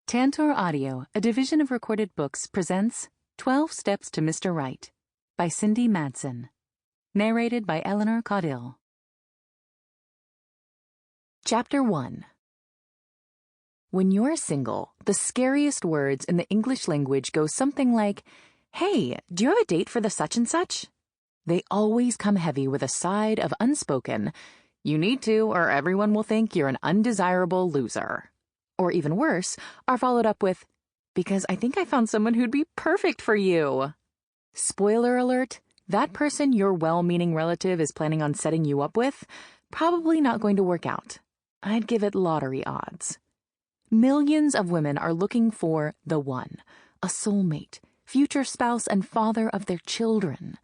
Tantor Audio, a division of Recorded Books, presents 12 Steps to Mr. Right by Cindi Madsen. Narrated by Eleanor Caudill. Chapter 1. When you're single, the scariest words in the English language go something like, "Hey, do you have a date for the such and such?" They always come heavy with a side of unspoken, "You need to, or everyone will think you're an undesirable loser." Or even worse, are followed up with, "Because I think I found someone who'd be perfect for you." Spoiler alert, that person your well-meaning relative is planning on setting you up with, probably not going to work out. I'd give it lottery odds. Millions of women are looking for the one, a soulmate, future spouse and father of their children.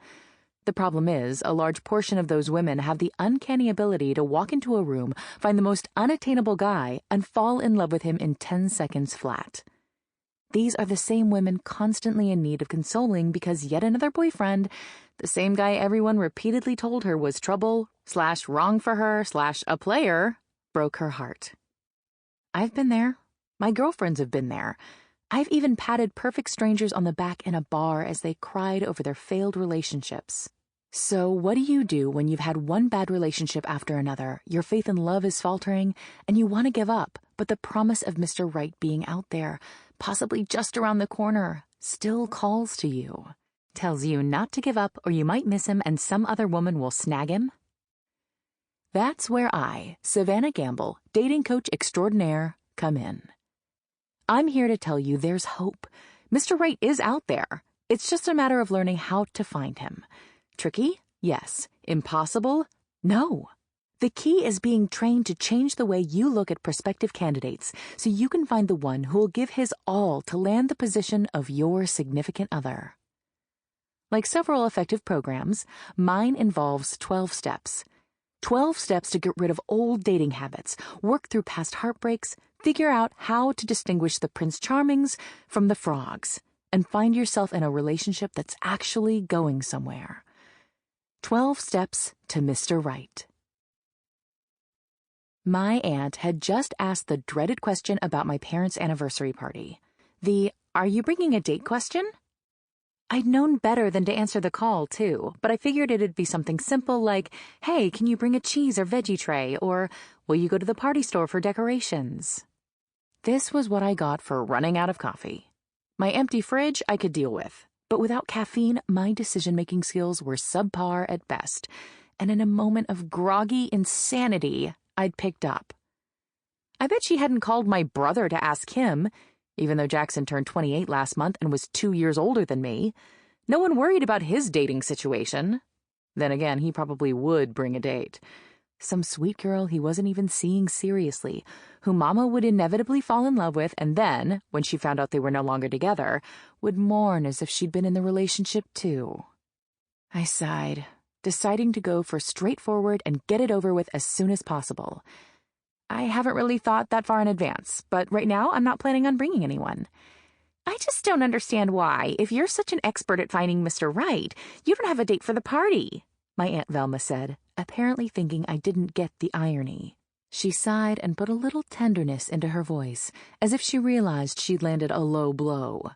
The problem is, a large portion of those women have the uncanny ability to walk into a room, find the most unattainable guy, and fall in love with him in 10 seconds flat. These are the same women constantly in need of consoling because yet another boyfriend, the same guy everyone repeatedly told her was trouble, / wrong for her, / a player, broke her heart. I've been there. My girlfriends have been there. I've even patted perfect strangers on the back in a bar as they cried over their failed relationships. So what do you do when you've had one bad relationship after another, your faith in love is faltering, and you want to give up, but the promise of Mr. Right being out there, possibly just around the corner, still calls to you, tells you not to give up or you might miss him and some other woman will snag him? That's where I, Savannah Gamble, dating coach extraordinaire, come in. I'm here to tell you there's hope. Mr. Right is out there. It's just a matter of learning how to find him. Tricky? Yes. Impossible? No. The key is being trained to change the way you look at prospective candidates so you can find the one who will give his all to land the position of your significant other. Like several effective programs, mine involves 12 steps. 12 steps to get rid of old dating habits, work through past heartbreaks, figure out how to distinguish the Prince Charmings from the frogs, and find yourself in a relationship that's actually going somewhere. 12 Steps to Mr. Right. My aunt had just asked the dreaded question about my parents' anniversary party. The, "Are you bringing a date?" question? I'd known better than to answer the call, too, but I figured it'd be something simple like, "Hey, can you bring a cheese or veggie tray?" or "Will you go to the party store for decorations?" This was what I got for running out of coffee. My empty fridge I could deal with, but without caffeine, my decision-making skills were subpar at best, and in a moment of groggy insanity, I'd picked up. I bet she hadn't called my brother to ask him, even though Jackson turned 28 last month and was 2 years older than me. No one worried about his dating situation. Then again, he probably would bring a date. Some sweet girl he wasn't even seeing seriously, who Mama would inevitably fall in love with and then, when she found out they were no longer together, would mourn as if she'd been in the relationship too. I sighed, deciding to go for straightforward and get it over with as soon as possible. I haven't really thought that far in advance, but right now I'm not planning on bringing anyone. I just don't understand why, if you're such an expert at finding Mr. Right, you don't have a date for the party, my Aunt Velma said, apparently thinking I didn't get the irony. She sighed and put a little tenderness into her voice, as if she realized she'd landed a low blow.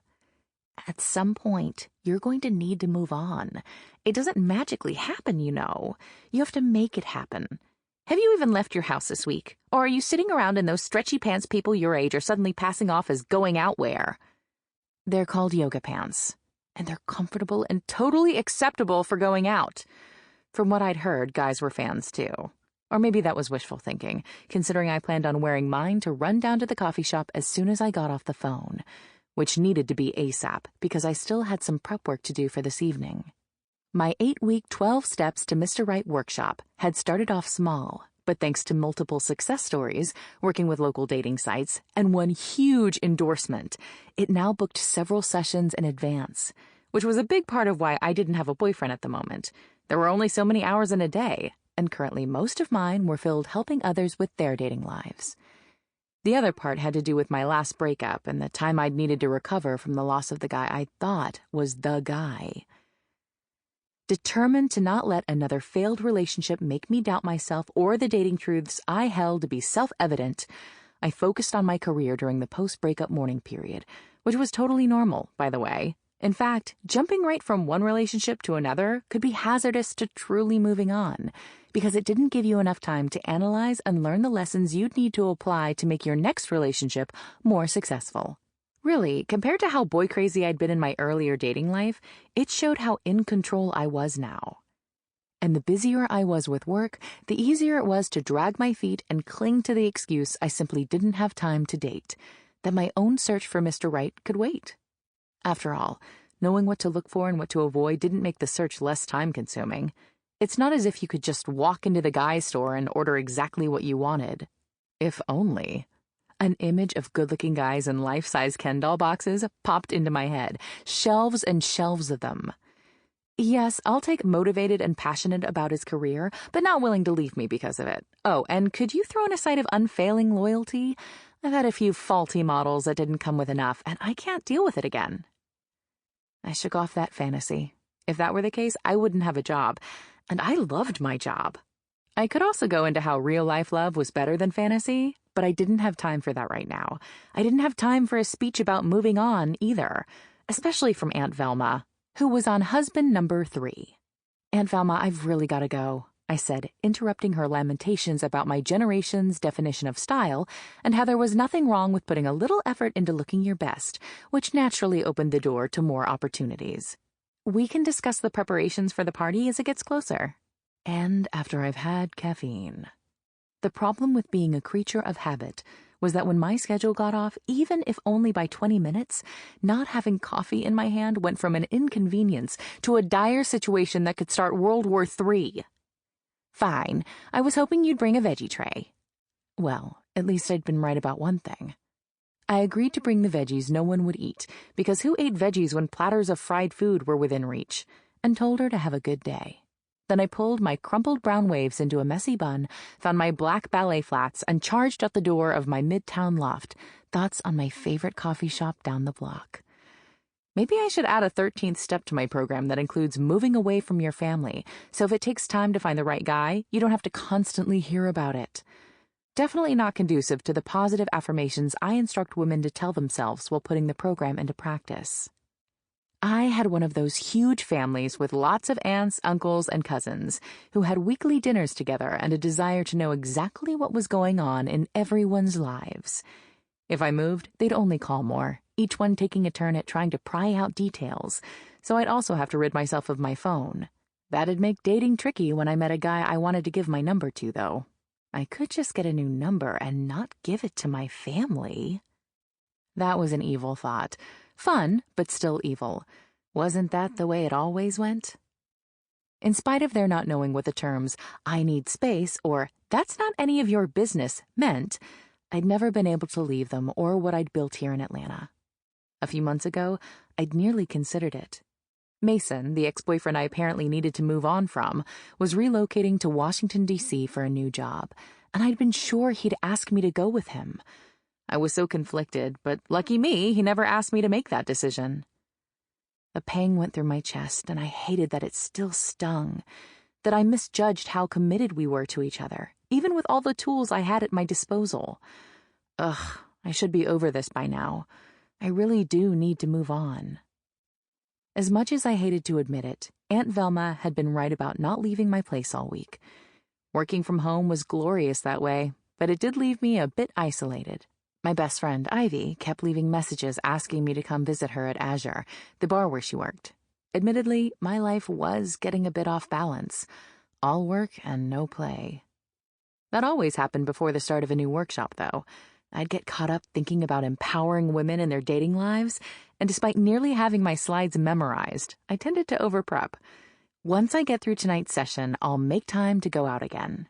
At some point, you're going to need to move on. It doesn't magically happen, you know. You have to make it happen. Have you even left your house this week? Or are you sitting around in those stretchy pants people your age are suddenly passing off as going out wear? They're called yoga pants, and they're comfortable and totally acceptable for going out. From what I'd heard, guys were fans too. Or maybe that was wishful thinking, considering I planned on wearing mine to run down to the coffee shop as soon as I got off the phone, which needed to be ASAP because I still had some prep work to do for this evening. My 8-week 12 Steps to Mr. Right workshop had started off small, but thanks to multiple success stories, working with local dating sites, and one huge endorsement, it now booked several sessions in advance, which was a big part of why I didn't have a boyfriend at the moment. There were only so many hours in a day, and currently most of mine were filled helping others with their dating lives. The other part had to do with my last breakup and the time I'd needed to recover from the loss of the guy I thought was the guy. Determined to not let another failed relationship make me doubt myself or the dating truths I held to be self-evident, I focused on my career during the post-breakup mourning period, which was totally normal, by the way. In fact, jumping right from one relationship to another could be hazardous to truly moving on, because it didn't give you enough time to analyze and learn the lessons you'd need to apply to make your next relationship more successful. Really, compared to how boy-crazy I'd been in my earlier dating life, it showed how in control I was now. And the busier I was with work, the easier it was to drag my feet and cling to the excuse I simply didn't have time to date, that my own search for Mr. Right could wait. After all, knowing what to look for and what to avoid didn't make the search less time-consuming. It's not as if you could just walk into the guy store and order exactly what you wanted. If only. An image of good-looking guys in life-size Ken doll boxes popped into my head, shelves and shelves of them. Yes, I'll take motivated and passionate about his career, but not willing to leave me because of it. Oh, and could you throw in a sight of unfailing loyalty? I've had a few faulty models that didn't come with enough, and I can't deal with it again. I shook off that fantasy. If that were the case, I wouldn't have a job, and I loved my job. I could also go into how real-life love was better than fantasy, but I didn't have time for that right now. I didn't have time for a speech about moving on, either, especially from Aunt Velma, who was on husband number 3. Aunt Velma, I've really got to go, I said, interrupting her lamentations about my generation's definition of style and how there was nothing wrong with putting a little effort into looking your best, which naturally opened the door to more opportunities. We can discuss the preparations for the party as it gets closer. And after I've had caffeine. The problem with being a creature of habit was that when my schedule got off, even if only by 20 minutes, not having coffee in my hand went from an inconvenience to a dire situation that could start World War III. Fine, I was hoping you'd bring a veggie tray. Well, at least I'd been right about one thing. I agreed to bring the veggies no one would eat, because who ate veggies when platters of fried food were within reach, and told her to have a good day. Then I pulled my crumpled brown waves into a messy bun, found my black ballet flats, and charged out the door of my midtown loft, thoughts on my favorite coffee shop down the block. Maybe I should add a 13th step to my program that includes moving away from your family, so if it takes time to find the right guy, you don't have to constantly hear about it. Definitely not conducive to the positive affirmations I instruct women to tell themselves while putting the program into practice. I had one of those huge families with lots of aunts, uncles, and cousins who had weekly dinners together and a desire to know exactly what was going on in everyone's lives. If I moved, they'd only call more, each one taking a turn at trying to pry out details, so I'd also have to rid myself of my phone. That'd make dating tricky when I met a guy I wanted to give my number to, though. I could just get a new number and not give it to my family. That was an evil thought. Fun, but still evil. Wasn't that the way it always went? In spite of their not knowing what the terms, "I need space," or "that's not any of your business," meant, I'd never been able to leave them or what I'd built here in Atlanta. A few months ago, I'd nearly considered it. Mason, the ex-boyfriend I apparently needed to move on from, was relocating to Washington, D.C. for a new job, and I'd been sure he'd ask me to go with him. I was so conflicted, but lucky me, he never asked me to make that decision. A pang went through my chest, and I hated that it still stung, that I misjudged how committed we were to each other, even with all the tools I had at my disposal. Ugh, I should be over this by now. I really do need to move on. As much as I hated to admit it, Aunt Velma had been right about not leaving my place all week. Working from home was glorious that way, but it did leave me a bit isolated. My best friend, Ivy, kept leaving messages asking me to come visit her at Azure, the bar where she worked. Admittedly, my life was getting a bit off balance. All work and no play. That always happened before the start of a new workshop, though. I'd get caught up thinking about empowering women in their dating lives, and despite nearly having my slides memorized, I tended to over-prep. Once I get through tonight's session, I'll make time to go out again.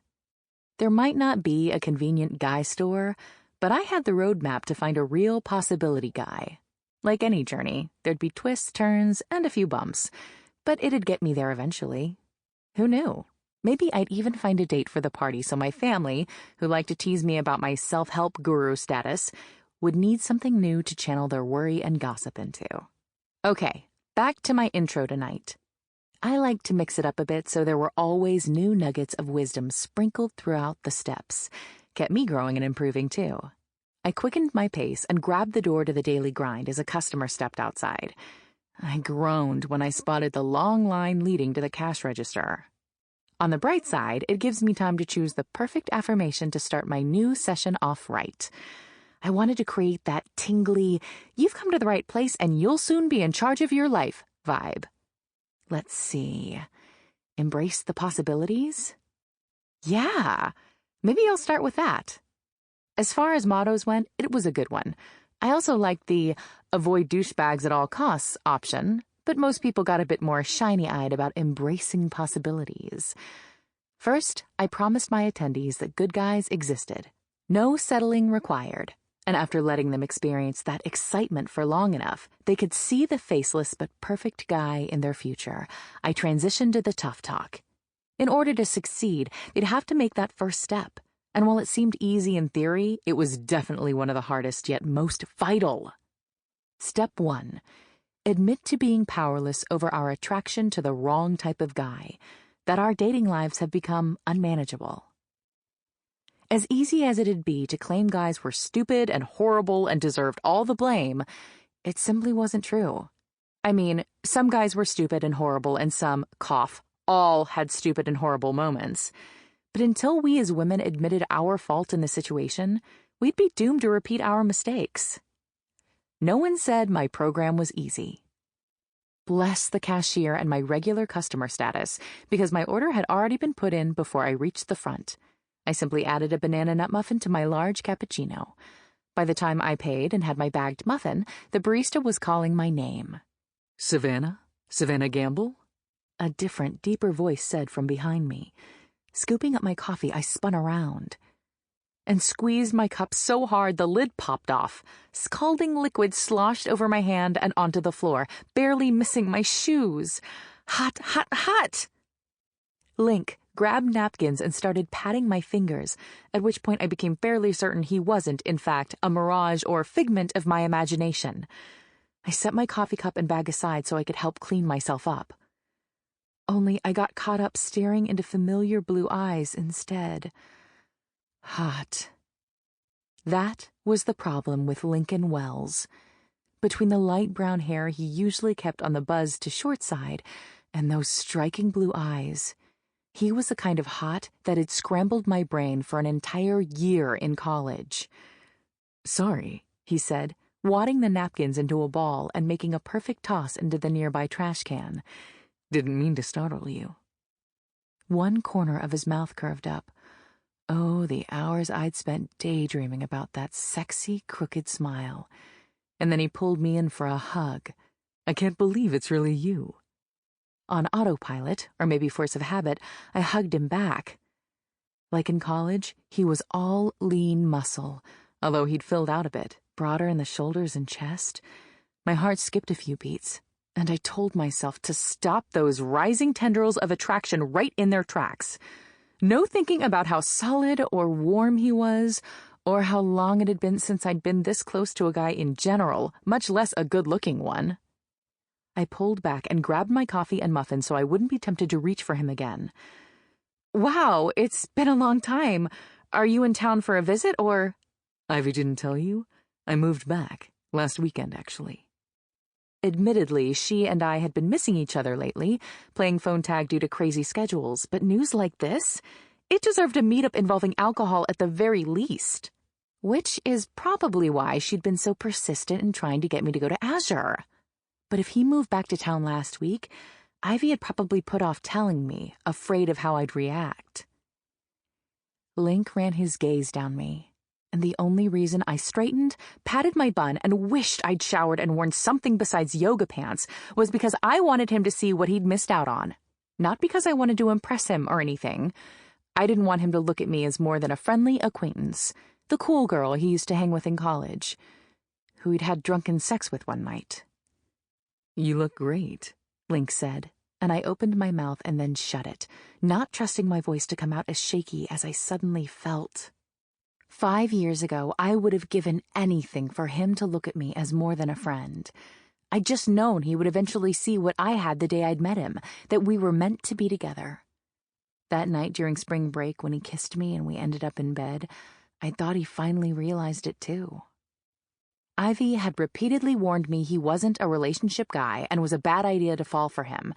There might not be a convenient guy store, but I had the roadmap to find a real possibility guy. Like any journey, there'd be twists, turns, and a few bumps, but it'd get me there eventually. Who knew? Maybe I'd even find a date for the party so my family, who like to tease me about my self-help guru status, would need something new to channel their worry and gossip into. Okay, back to my intro tonight. I liked to mix it up a bit so there were always new nuggets of wisdom sprinkled throughout the steps. Kept me growing and improving, too. I quickened my pace and grabbed the door to the daily grind as a customer stepped outside. I groaned when I spotted the long line leading to the cash register. On the bright side, it gives me time to choose the perfect affirmation to start my new session off right. I wanted to create that tingly, "you've come to the right place and you'll soon be in charge of your life" vibe. Let's see. Embrace the possibilities? Yeah, maybe I'll start with that. As far as mottos went, it was a good one. I also liked the avoid douchebags at all costs option, but most people got a bit more shiny-eyed about embracing possibilities. First, I promised my attendees that good guys existed. No settling required. And after letting them experience that excitement for long enough, they could see the faceless but perfect guy in their future. I transitioned to the tough talk. In order to succeed, they'd have to make that first step. And while it seemed easy in theory, it was definitely one of the hardest yet most vital. Step 1. Admit to being powerless over our attraction to the wrong type of guy, that our dating lives have become unmanageable. As easy as it'd be to claim guys were stupid and horrible and deserved all the blame, it simply wasn't true. I mean, some guys were stupid and horrible and some, cough, all had stupid and horrible moments. But until we as women admitted our fault in the situation, we'd be doomed to repeat our mistakes. No one said my program was easy. Bless the cashier and my regular customer status, because my order had already been put in before I reached the front. I simply added a banana nut muffin to my large cappuccino. By the time I paid and had my bagged muffin, the barista was calling my name. "Savannah? Savannah Gamble?" A different, deeper voice said from behind me. Scooping up my coffee, I spun around and squeezed my cup so hard the lid popped off. Scalding liquid sloshed over my hand and onto the floor, barely missing my shoes. Hot, hot, hot! Linc grabbed napkins and started patting my fingers, at which point I became fairly certain he wasn't, in fact, a mirage or figment of my imagination. I set my coffee cup and bag aside so I could help clean myself up. Only I got caught up staring into familiar blue eyes instead. Hot. That was the problem with Lincoln Wells. Between the light brown hair he usually kept on the buzz to short side and those striking blue eyes, he was the kind of hot that had scrambled my brain for an entire year in college. "Sorry," he said, wadding the napkins into a ball and making a perfect toss into the nearby trash can. "Didn't mean to startle you." One corner of his mouth curved up. Oh, the hours I'd spent daydreaming about that sexy, crooked smile. And then he pulled me in for a hug. "I can't believe it's really you." On autopilot, or maybe force of habit, I hugged him back. Like in college, he was all lean muscle, although he'd filled out a bit, broader in the shoulders and chest. My heart skipped a few beats, and I told myself to stop those rising tendrils of attraction right in their tracks. No thinking about how solid or warm he was, or how long it had been since I'd been this close to a guy in general, much less a good-looking one. I pulled back and grabbed my coffee and muffin so I wouldn't be tempted to reach for him again. "Wow, it's been a long time. Are you in town for a visit, or—" "Ivy didn't tell you? I moved back. Last weekend, actually." Admittedly, she and I had been missing each other lately, playing phone tag due to crazy schedules, but news like this? It deserved a meetup involving alcohol at the very least. Which is probably why she'd been so persistent in trying to get me to go to Azure. But if he moved back to town last week, Ivy had probably put off telling me, afraid of how I'd react. Linc ran his gaze down me. And the only reason I straightened, patted my bun, and wished I'd showered and worn something besides yoga pants was because I wanted him to see what he'd missed out on. Not because I wanted to impress him or anything. I didn't want him to look at me as more than a friendly acquaintance, the cool girl he used to hang with in college, who he'd had drunken sex with one night. "You look great," Linc said, and I opened my mouth and then shut it, not trusting my voice to come out as shaky as I suddenly felt. 5 years ago, I would have given anything for him to look at me as more than a friend. I'd just known he would eventually see what I had the day I'd met him, that we were meant to be together. That night during spring break when he kissed me and we ended up in bed, I thought he finally realized it too. Ivy had repeatedly warned me he wasn't a relationship guy and was a bad idea to fall for him,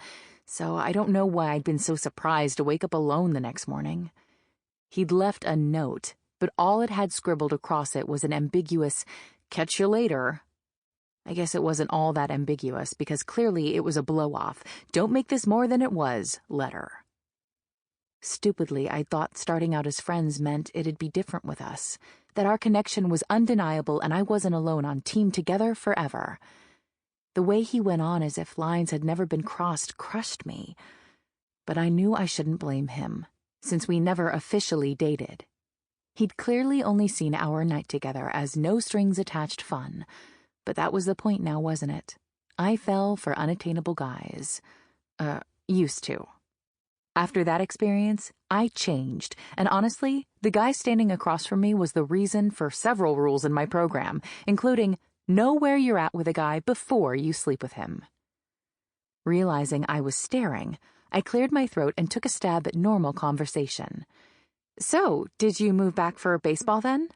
so I don't know why I'd been so surprised to wake up alone the next morning. He'd left a note, but all it had scribbled across it was an ambiguous, "Catch you later." I guess it wasn't all that ambiguous, because clearly it was a blow-off, "Don't make this more than it was" letter. Stupidly, I thought starting out as friends meant it'd be different with us, that our connection was undeniable and I wasn't alone on Team Together forever. The way he went on as if lines had never been crossed crushed me, but I knew I shouldn't blame him, since we never officially dated. He'd clearly only seen our night together as no-strings-attached fun, but that was the point now, wasn't it? I fell for unattainable guys. Used to. After that experience, I changed, and honestly, the guy standing across from me was the reason for several rules in my program, including know where you're at with a guy before you sleep with him. Realizing I was staring, I cleared my throat and took a stab at normal conversation. "So, did you move back for baseball then?"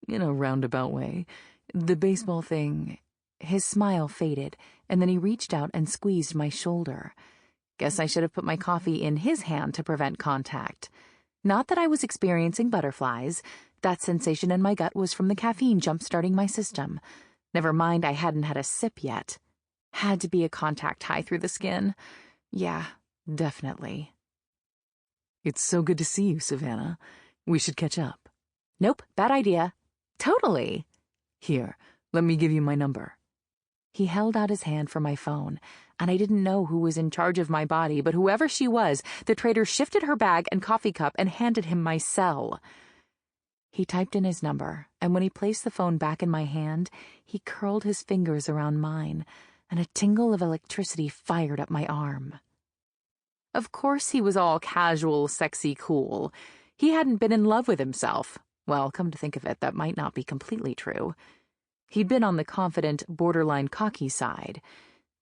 In a roundabout way. The baseball thing... His smile faded, and then he reached out and squeezed my shoulder. Guess I should have put my coffee in his hand to prevent contact. Not that I was experiencing butterflies. That sensation in my gut was from the caffeine jump-starting my system. Never mind I hadn't had a sip yet. Had to be a contact high through the skin. Yeah, definitely. "It's so good to see you, Savannah. We should catch up." "Nope, bad idea." "Totally." "Here, let me give you my number." He held out his hand for my phone, and I didn't know who was in charge of my body, but whoever she was, the traitor shifted her bag and coffee cup and handed him my cell. He typed in his number, and when he placed the phone back in my hand, he curled his fingers around mine, and a tingle of electricity fired up my arm. Of course he was all casual, sexy, cool. He hadn't been in love with himself. Well, come to think of it, that might not be completely true. He'd been on the confident, borderline cocky side.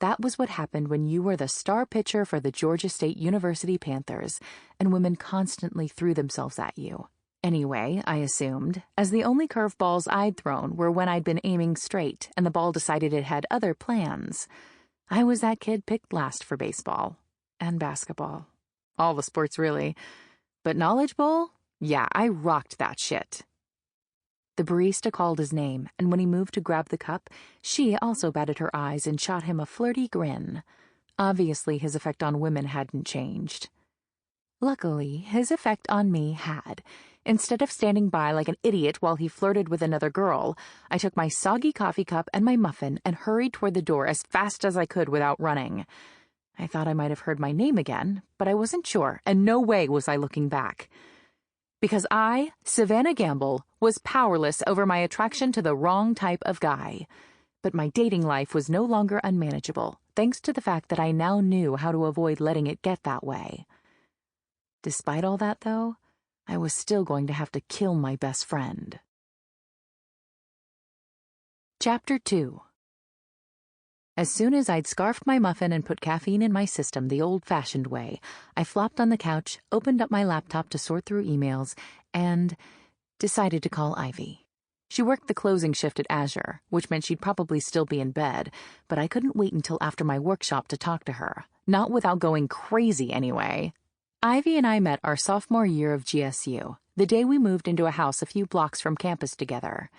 That was what happened when you were the star pitcher for the Georgia State University Panthers, and women constantly threw themselves at you. Anyway, I assumed, as the only curveballs I'd thrown were when I'd been aiming straight and the ball decided it had other plans. I was that kid picked last for baseball. And basketball. All the sports, really. But Knowledge Bowl? Yeah, I rocked that shit. The barista called his name, and when he moved to grab the cup, she also batted her eyes and shot him a flirty grin. Obviously, his effect on women hadn't changed. Luckily, his effect on me had. Instead of standing by like an idiot while he flirted with another girl, I took my soggy coffee cup and my muffin and hurried toward the door as fast as I could without running. I thought I might have heard my name again, but I wasn't sure, and no way was I looking back. Because I, Savannah Gamble, was powerless over my attraction to the wrong type of guy. But my dating life was no longer unmanageable, thanks to the fact that I now knew how to avoid letting it get that way. Despite all that, though, I was still going to have to kill my best friend. Chapter 2. As soon as I'd scarfed my muffin and put caffeine in my system the old-fashioned way, I flopped on the couch, opened up my laptop to sort through emails, and decided to call Ivy. She worked the closing shift at Azure, which meant she'd probably still be in bed, but I couldn't wait until after my workshop to talk to her, not without going crazy anyway. Ivy and I met our sophomore year of GSU, the day we moved into a house a few blocks from campus together.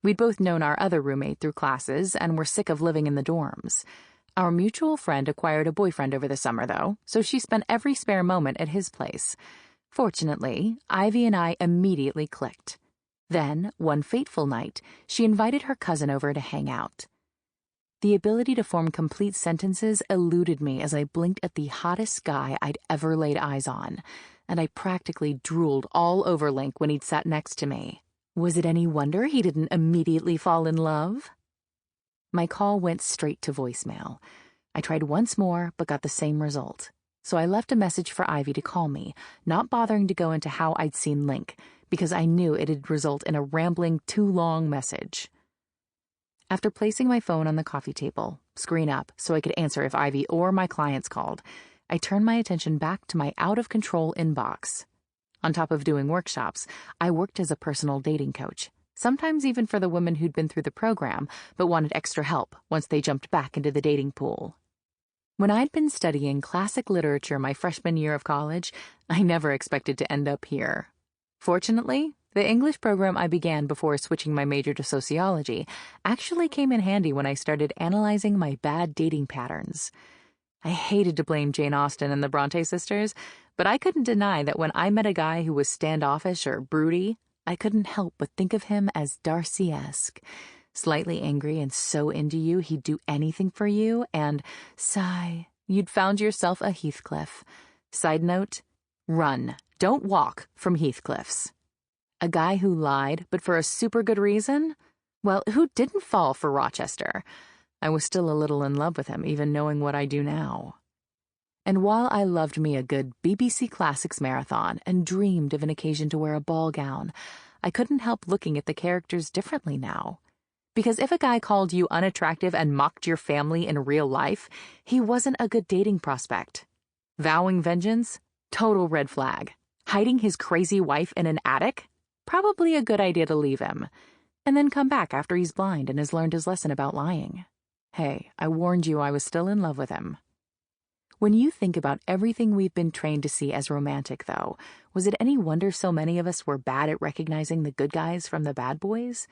We'd both known our other roommate through classes and were sick of living in the dorms. Our mutual friend acquired a boyfriend over the summer, though, so she spent every spare moment at his place. Fortunately, Ivy and I immediately clicked. Then, one fateful night, she invited her cousin over to hang out. The ability to form complete sentences eluded me as I blinked at the hottest guy I'd ever laid eyes on, and I practically drooled all over Linc when he'd sat next to me. Was it any wonder he didn't immediately fall in love? My call went straight to voicemail. I tried once more, but got the same result. So I left a message for Ivy to call me, not bothering to go into how I'd seen Linc, because I knew it'd result in a rambling, too-long message. After placing my phone on the coffee table, screen up so I could answer if Ivy or my clients called, I turned my attention back to my out-of-control inbox. On top of doing workshops, I worked as a personal dating coach, sometimes even for the women who'd been through the program but wanted extra help once they jumped back into the dating pool. When I'd been studying classic literature my freshman year of college, I never expected to end up here. Fortunately, the English program I began before switching my major to sociology actually came in handy when I started analyzing my bad dating patterns. I hated to blame Jane Austen and the Bronte sisters, but I couldn't deny that when I met a guy who was standoffish or broody, I couldn't help but think of him as Darcy-esque. Slightly angry and so into you he'd do anything for you, and, sigh, you'd found yourself a Heathcliff. Side note, run, don't walk from Heathcliffs. A guy who lied, but for a super good reason? Well, who didn't fall for Rochester? I was still a little in love with him, even knowing what I do now. And while I loved me a good BBC Classics marathon and dreamed of an occasion to wear a ball gown, I couldn't help looking at the characters differently now. Because if a guy called you unattractive and mocked your family in real life, he wasn't a good dating prospect. Vowing vengeance? Total red flag. Hiding his crazy wife in an attic? Probably a good idea to leave him. And then come back after he's blind and has learned his lesson about lying. Hey, I warned you I was still in love with him. When you think about everything we've been trained to see as romantic, though, was it any wonder so many of us were bad at recognizing the good guys from the bad boys?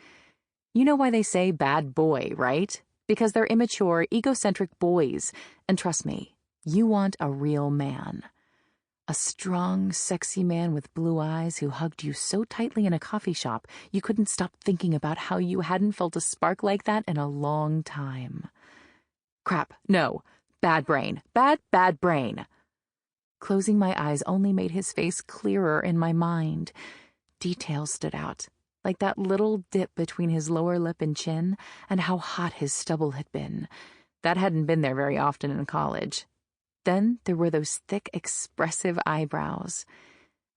You know why they say bad boy, right? Because they're immature, egocentric boys. And trust me, you want a real man. A strong, sexy man with blue eyes who hugged you so tightly in a coffee shop you couldn't stop thinking about how you hadn't felt a spark like that in a long time. Crap, no. Bad brain. Bad brain. Closing my eyes only made his face clearer in my mind. Details stood out, like that little dip between his lower lip and chin, and how hot his stubble had been. That hadn't been there very often in college. Then there were those thick, expressive eyebrows.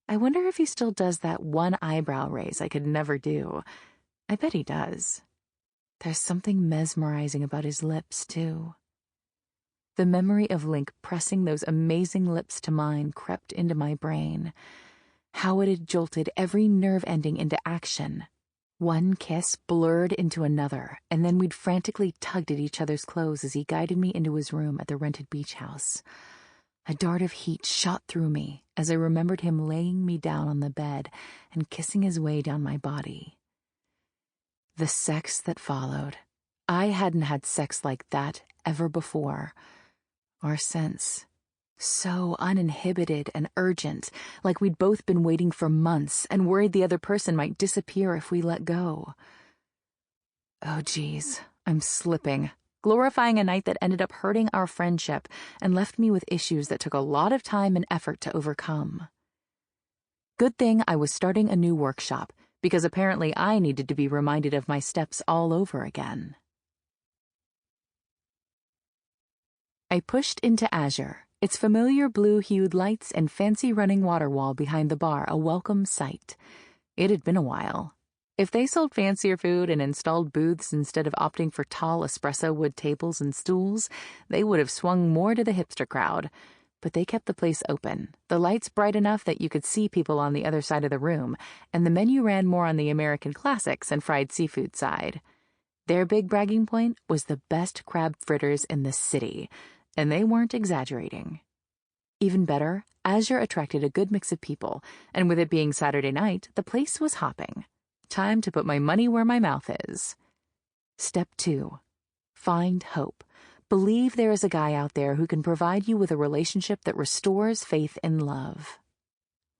I wonder if he still does that one eyebrow raise I could never do. I bet he does. There's something mesmerizing about his lips, too. The memory of Linc pressing those amazing lips to mine crept into my brain. How it had jolted every nerve ending into action. One kiss blurred into another, and then we'd frantically tugged at each other's clothes as he guided me into his room at the rented beach house. A dart of heat shot through me as I remembered him laying me down on the bed and kissing his way down my body. The sex that followed. I hadn't had sex like that ever before. Or since. So uninhibited and urgent, like we'd both been waiting for months and worried the other person might disappear if we let go. Oh, geez, I'm slipping, glorifying a night that ended up hurting our friendship and left me with issues that took a lot of time and effort to overcome. Good thing I was starting a new workshop, because apparently I needed to be reminded of my steps all over again. I pushed into Azure, its familiar blue-hued lights and fancy running water wall behind the bar a welcome sight. It had been a while. If they sold fancier food and installed booths instead of opting for tall espresso wood tables and stools, they would have swung more to the hipster crowd. But they kept the place open, the lights bright enough that you could see people on the other side of the room, and the menu ran more on the American classics and fried seafood side. Their big bragging point was the best crab fritters in the city, and they weren't exaggerating. Even better, Azure attracted a good mix of people, and with it being Saturday night, the place was hopping. Time to put my money where my mouth is. Step 2. Find hope. Believe there is a guy out there who can provide you with a relationship that restores faith in love.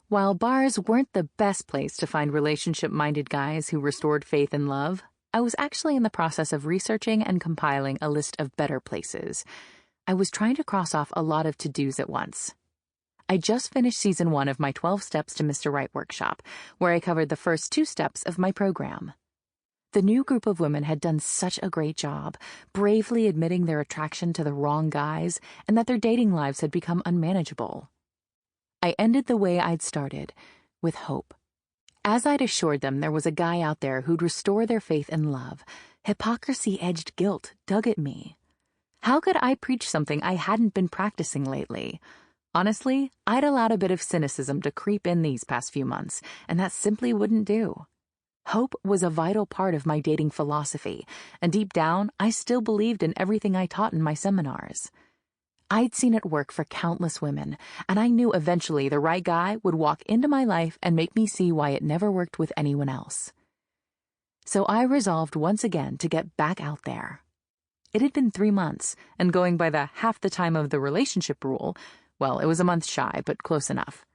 While bars weren't the best place to find relationship-minded guys who restored faith in love, I was actually in the process of researching and compiling a list of better places. I was trying to cross off a lot of to-dos at once. I just finished Season 1 of my 12 Steps to Mr. Right workshop, where I covered the first 2 steps of my program. The new group of women had done such a great job, bravely admitting their attraction to the wrong guys and that their dating lives had become unmanageable. I ended the way I'd started, with hope. As I'd assured them there was a guy out there who'd restore their faith in love, hypocrisy-edged guilt dug at me. How could I preach something I hadn't been practicing lately? Honestly, I'd allowed a bit of cynicism to creep in these past few months, and that simply wouldn't do. Hope was a vital part of my dating philosophy, and deep down, I still believed in everything I taught in my seminars. I'd seen it work for countless women, and I knew eventually the right guy would walk into my life and make me see why it never worked with anyone else. So I resolved once again to get back out there. It had been 3 months, and going by the half the time of the relationship rule, well, it was a month shy, but close enough.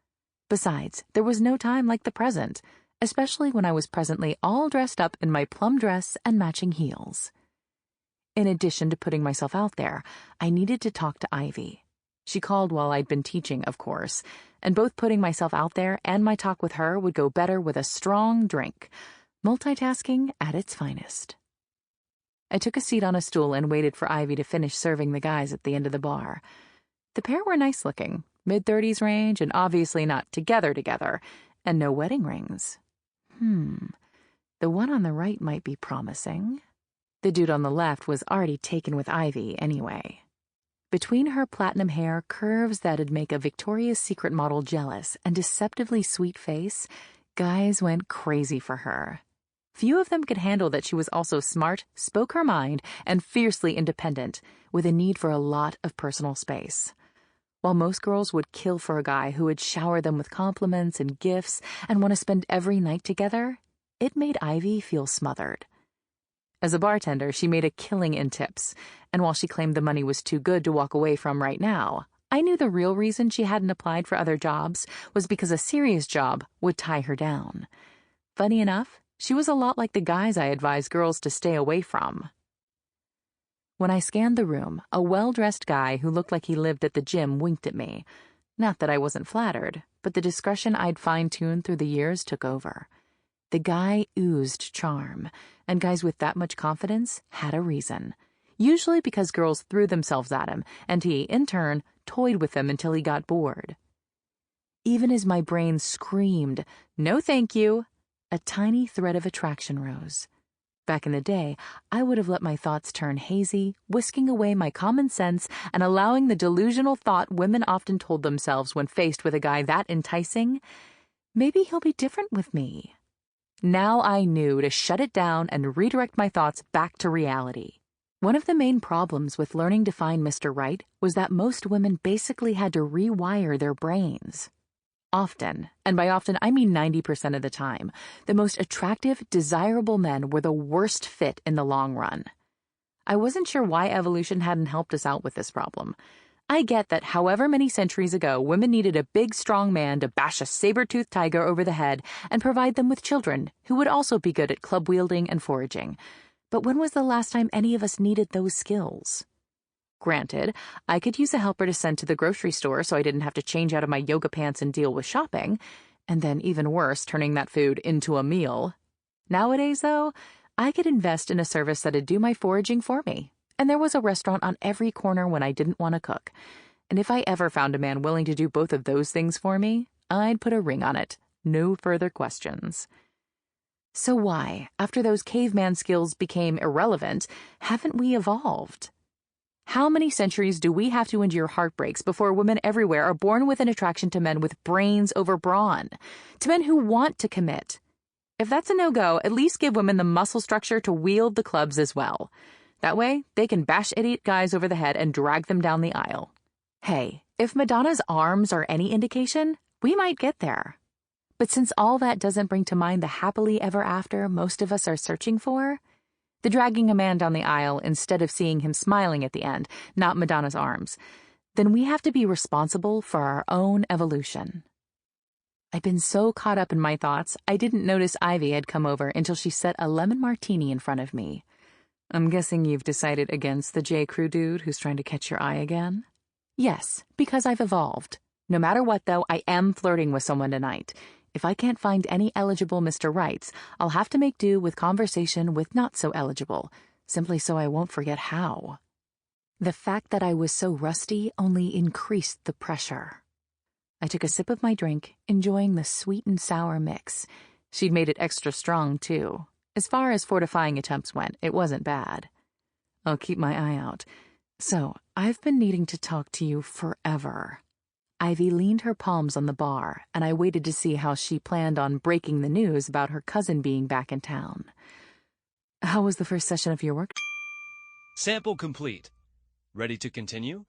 Besides, there was no time like the present, especially when I was presently all dressed up in my plum dress and matching heels. In addition to putting myself out there, I needed to talk to Ivy. She called while I'd been teaching, of course, and both putting myself out there and my talk with her would go better with a strong drink. Multitasking at its finest. I took a seat on a stool and waited for Ivy to finish serving the guys at the end of the bar. The pair were nice-looking, mid-30s range, and obviously not together, and no wedding rings. The one on the right might be promising. The dude on the left was already taken with Ivy anyway. Between her platinum hair, curves that'd make a Victoria's Secret model jealous, and deceptively sweet face, guys went crazy for her. Few of them could handle that she was also smart, spoke her mind, and fiercely independent, with a need for a lot of personal space. While most girls would kill for a guy who would shower them with compliments and gifts and want to spend every night together, it made Ivy feel smothered. As a bartender, she made a killing in tips, and while she claimed the money was too good to walk away from right now, I knew the real reason she hadn't applied for other jobs was because a serious job would tie her down. Funny enough, she was a lot like the guys I advised girls to stay away from. When I scanned the room, a well-dressed guy who looked like he lived at the gym winked at me. Not that I wasn't flattered, but the discretion I'd fine-tuned through the years took over. The guy oozed charm, and guys with that much confidence had a reason. Usually because girls threw themselves at him, and he, in turn, toyed with them until he got bored. Even as my brain screamed, "No thank you," a tiny thread of attraction rose. Back in the day, I would have let my thoughts turn hazy, whisking away my common sense and allowing the delusional thought women often told themselves when faced with a guy that enticing, maybe he'll be different with me. Now I knew to shut it down and redirect my thoughts back to reality. One of the main problems with learning to find Mr. Right was that most women basically had to rewire their brains. Often, and by often I mean 90% of the time, the most attractive, desirable men were the worst fit in the long run. I wasn't sure why evolution hadn't helped us out with this problem. I get that however many centuries ago, women needed a big, strong man to bash a saber-toothed tiger over the head and provide them with children who would also be good at club-wielding and foraging. But when was the last time any of us needed those skills? Granted, I could use a helper to send to the grocery store so I didn't have to change out of my yoga pants and deal with shopping, and then even worse, turning that food into a meal. Nowadays, though, I could invest in a service that'd do my foraging for me. And there was a restaurant on every corner when I didn't want to cook. And if I ever found a man willing to do both of those things for me, I'd put a ring on it. No further questions. So why, after those caveman skills became irrelevant, haven't we evolved? How many centuries do we have to endure heartbreaks before women everywhere are born with an attraction to men with brains over brawn, to men who want to commit? If that's a no-go, at least give women the muscle structure to wield the clubs as well. That way, they can bash idiot guys over the head and drag them down the aisle. Hey, if Madonna's arms are any indication, we might get there. But since all that doesn't bring to mind the happily ever after most of us are searching for, the dragging a man down the aisle instead of seeing him smiling at the end, not Madonna's arms, then we have to be responsible for our own evolution. I'd been so caught up in my thoughts, I didn't notice Ivy had come over until she set a lemon martini in front of me. I'm guessing you've decided against the J. Crew dude who's trying to catch your eye again? Yes, because I've evolved. No matter what, though, I am flirting with someone tonight. If I can't find any eligible Mr. Rights, I'll have to make do with conversation with not so eligible, simply so I won't forget how. The fact that I was so rusty only increased the pressure. I took a sip of my drink, enjoying the sweet and sour mix. She'd made it extra strong, too. As far as fortifying attempts went, it wasn't bad. I'll keep my eye out. So, I've been needing to talk to you forever. Ivy leaned her palms on the bar, and I waited to see how she planned on breaking the news about her cousin being back in town. How was the first session of your work? Sample complete. Ready to continue?